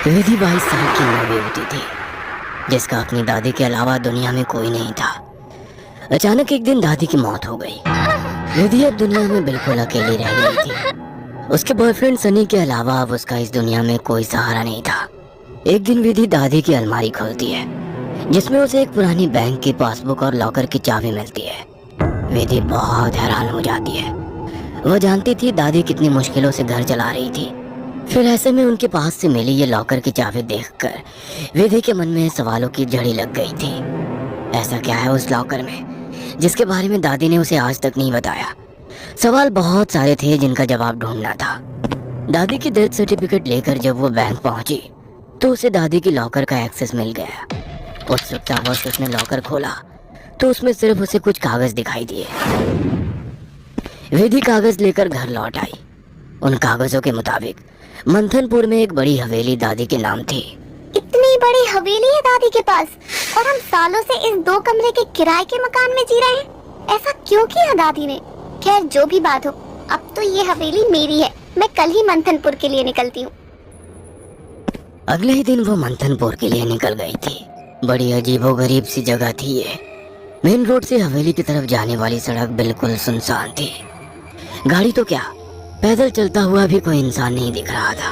विधि 22 साल की नौवीं होती थी, जिसका अपनी दादी के अलावा दुनिया में कोई नहीं था। अचानक एक दिन दादी की मौत हो गई। विधि अब दुनिया में बिल्कुल अकेली रह गई थी। उसके बॉयफ्रेंड सनी के अलावा अब उसका इस दुनिया में कोई सहारा नहीं था। एक दिन विधि दादी की अलमारी खोलती है, जिसमें उसे एक पुरानी बैंक की पासबुक और लॉकर की चाबी मिलती है। विधि बहुत हैरान हो जाती है। वो जानती थी दादी कितनी मुश्किलों से घर चला रही थी। फिर ऐसे में उनके पास से मिली ये लॉकर की चाबी देखकर विधि के मन में सवालों की झड़ी लग गई थी। ऐसा क्या है उस लॉकर में जिसके बारे में दादी ने उसे आज तक नहीं बताया? सवाल बहुत सारे थे जिनका जवाब ढूंढना था। दादी की डेथ सर्टिफिकेट लेकर जब वो बैंक पहुंची तो उसे दादी की लॉकर का एक्सेस मिल गया। उत्सुकतावश उसने लॉकर खोला तो उसमें सिर्फ उसे कुछ कागज दिखाई दिए। विधि कागज लेकर घर लौट आई। उन कागजों के मुताबिक मंथनपुर में एक बड़ी हवेली दादी के नाम थी। इतनी बड़ी हवेली है दादी के पास और हम सालों से इस 2 कमरे के किराए के मकान में जी रहे हैं। ऐसा क्यों किया दादी ने? खैर जो भी बात हो, अब तो ये हवेली मेरी है। मैं कल ही मंथनपुर के लिए निकलती हूँ। अगले ही दिन वो मंथनपुर के लिए निकल गई थी। बड़ी अजीबोगरीब सी जगह थी ये। मेन रोड से हवेली की तरफ जाने वाली सड़क बिल्कुल सुनसान थी। गाड़ी तो क्या, पैदल चलता हुआ भी कोई इंसान नहीं दिख रहा था।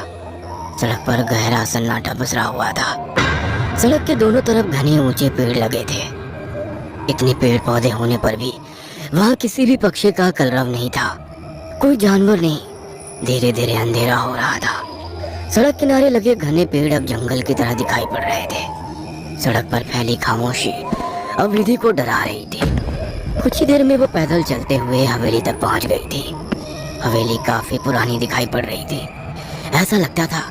सड़क पर गहरा सन्नाटा पसरा हुआ था। सड़क के दोनों तरफ घने ऊंचे पेड़ लगे थे। इतने पेड़ पौधे होने पर भी वहां किसी भी पक्षी का कलरव नहीं था। कोई जानवर नहीं। धीरे धीरे अंधेरा हो रहा था। सड़क किनारे लगे घने पेड़ अब जंगल की तरह दिखाई पड़ रहे थे। सड़क पर फैली खामोशी अब विधि को डरा रही थी। कुछ ही देर में वो पैदल चलते हुए हवेली तक पहुंच गई थी। हवेली काफी पुरानी दिखाई पड़ रही थी। ऐसा लगता था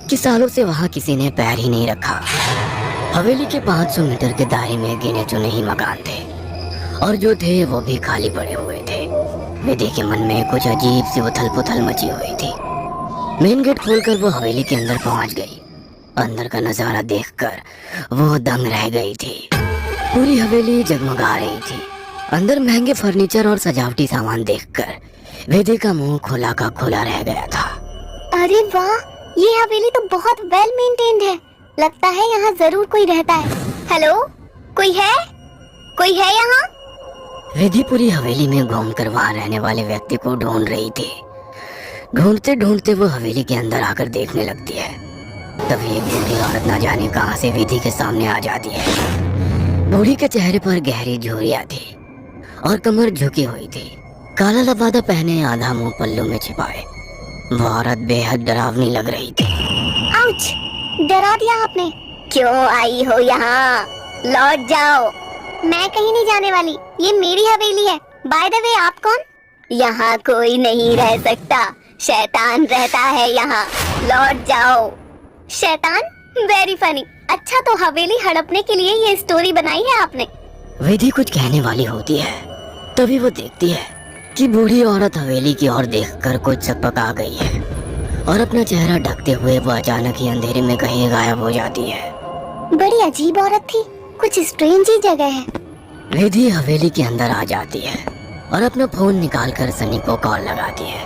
कि सालों से वहां किसी ने पैर ही नहीं रखा। हवेली के 500 मीटर के दायरे में गिने चुने ही मकान थे और जो थे वो भी खाली पड़े हुए थे। विधि के मन में कुछ अजीब सी उथल पुथल मची हुई थी। मेन गेट खोलकर वो हवेली के अंदर पहुंच गई। अंदर का नजारा देखकर वो दंग रह गई थी। पूरी हवेली जगमगा रही थी। अंदर महंगे फर्नीचर और सजावटी सामान देखकर विधि का मुंह खोला का खोला रह गया था। अरे वाह, ये हवेली तो बहुत वेल मेंटेन्ड है। लगता है यहाँ जरूर कोई रहता है। हेलो, कोई है? कोई है यहाँ? विधि पूरी हवेली में घूमकर वहां रहने वाले व्यक्ति को ढूंढ रही थी। ढूंढते ढूंढते वो हवेली के अंदर आकर देखने लगती है। तभी एक बूढ़ी औरत न जाने कहां से विधि के सामने आ जाती है। बूढ़ी के चेहरे पर गहरी झुर्रियां थी और कमर झुकी हुई थी। काला लबादा पहने, आधा मुंह पल्लू में छिपाए वो औरत बेहद डरावनी लग रही थी। आउच! डरा दिया आपने। क्यों आई हो यहाँ? लौट जाओ। मैं कहीं नहीं जाने वाली। ये मेरी हवेली है। बाय द वे, आप कौन? यहाँ कोई नहीं रह सकता। शैतान रहता है यहाँ। लौट जाओ। शैतान? Very funny. अच्छा, तो हवेली हड़पने के लिए ये स्टोरी बनाई है आपने? विधि कुछ कहने वाली होती है, तभी वो देखती है कि बूढ़ी औरत हवेली की ओर देखकर कुछ सकपका गई है और अपना चेहरा ढकते हुए वो अचानक ही अंधेरे में कहीं गायब हो जाती है। बड़ी अजीब औरत थी। कुछ स्ट्रेंज ही जगह है। विधि हवेली के अंदर आ जाती है और अपना फोन निकालकर सनी को कॉल लगाती है।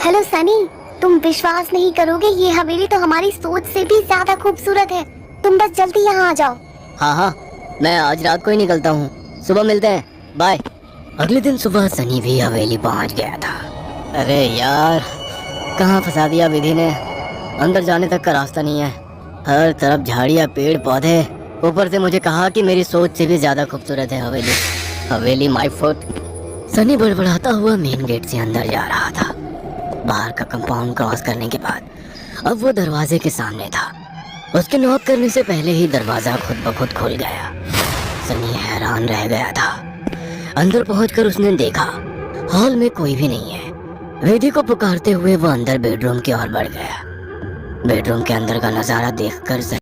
हेलो सनी, तुम विश्वास नहीं करोगे, ये हवेली तो हमारी सोच से भी ज्यादा खूबसूरत है। तुम बस जल्दी यहाँ आ जाओ। हाँ, मैं आज रात को ही निकलता हूँ। सुबह मिलते हैं, बाय। अगले दिन सुबह सनी भी हवेली पहुँच गया था। अरे यार, कहाँ फंसा दिया विधि ने। अंदर जाने तक का रास्ता नहीं है। हर तरफ झाड़ियाँ, पेड़ पौधे। ऊपर से मुझे कहा कि मेरी सोच से भी ज्यादा खूबसूरत है हवेली। हवेली माय फुट। सनी बड़बड़ाता हुआ मेन गेट से अंदर जा रहा था। बाहर का कंपाउंड क्रॉस करने के बाद अब वो दरवाजे के सामने था। उसके नॉक करने से पहले ही दरवाजा खुद ब खुद खुल गया। सनी हैरान रह गया था। अंदर पहुंचकर उसने देखा हॉल में कोई भी नहीं है। विधि को पुकारते हुए वो अंदर बेडरूम की ओर बढ़ गया। बेडरूम के अंदर का नजारा देखकर सनी